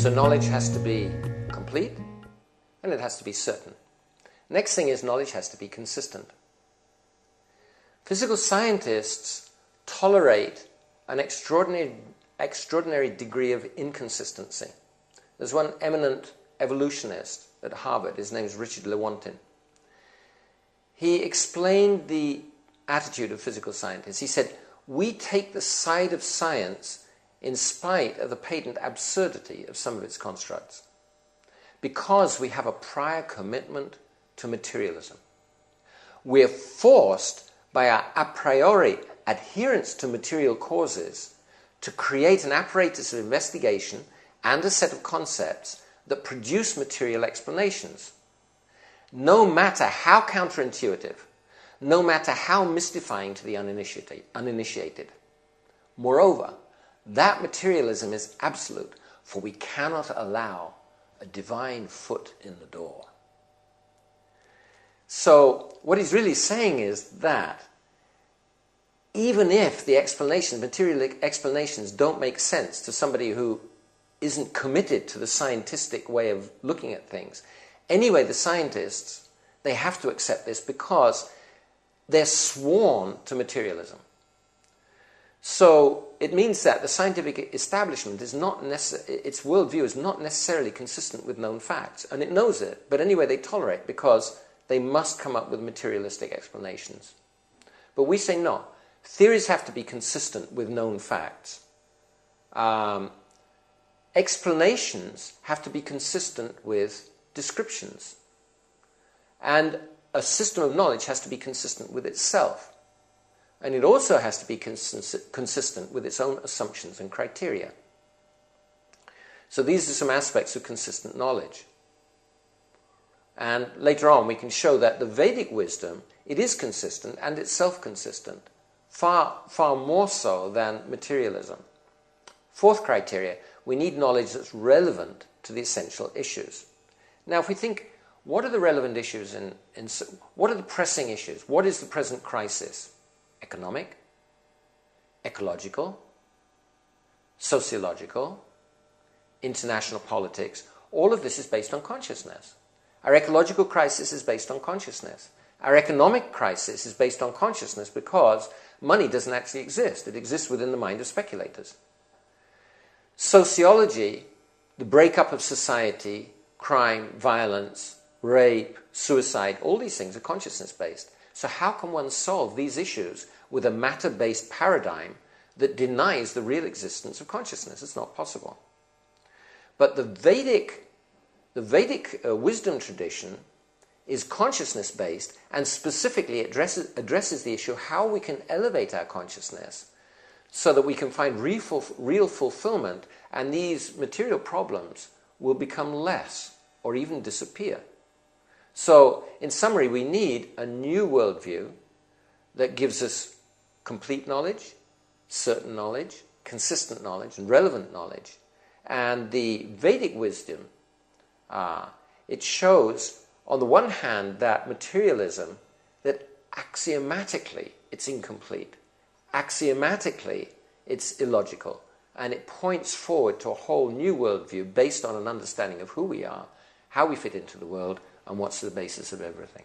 So knowledge has to be complete and it has to be certain. Next thing is knowledge has to be consistent. Physical scientists tolerate an extraordinary degree of inconsistency. There's one eminent evolutionist at Harvard, his name is Richard Lewontin. He explained the attitude of physical scientists. He said, we take the side of science in spite of the patent absurdity of some of its constructs, because we have a prior commitment to materialism. We're forced by our a priori adherence to material causes to create an apparatus of investigation and a set of concepts that produce material explanations. No matter how counterintuitive, no matter how mystifying to the uninitiated. Moreover, that materialism is absolute, for we cannot allow a divine foot in the door. So, what he's really saying is that even if the explanations, material explanations, don't make sense to somebody who isn't committed to the scientific way of looking at things, anyway, the scientists, they have to accept this because they're sworn to materialism. So it means that the scientific establishment is not its worldview is not necessarily consistent with known facts, and it knows it, but anyway they tolerate because they must come up with materialistic explanations. But we say no. Theories have to be consistent with known facts. Explanations have to be consistent with descriptions. And a system of knowledge has to be consistent with itself. And it also has to be consistent with its own assumptions and criteria. So these are some aspects of consistent knowledge. And later on we can show that the Vedic wisdom, it is consistent and it's self-consistent, far more so than materialism. Fourth criteria, we need knowledge that's relevant to the essential issues. Now if we think, what are the relevant issues what are the pressing issues? What is the present crisis? Economic, ecological, sociological, international politics. All of this is based on consciousness. Our ecological crisis is based on consciousness. Our economic crisis is based on consciousness because money doesn't actually exist. It exists within the mind of speculators. Sociology, the breakup of society, crime, violence, rape, suicide, all these things are consciousness-based. So how can one solve these issues with a matter-based paradigm that denies the real existence of consciousness? It's not possible. But the Vedic wisdom tradition is consciousness-based and specifically addresses the issue how we can elevate our consciousness so that we can find real fulfillment, and these material problems will become less or even disappear. So, in summary, we need a new worldview that gives us complete knowledge, certain knowledge, consistent knowledge, and relevant knowledge. And the Vedic wisdom, it shows, on the one hand, that materialism, that axiomatically it's incomplete. Axiomatically it's illogical. And it points forward to a whole new worldview based on an understanding of who we are, how we fit into the world, and what's the basis of everything.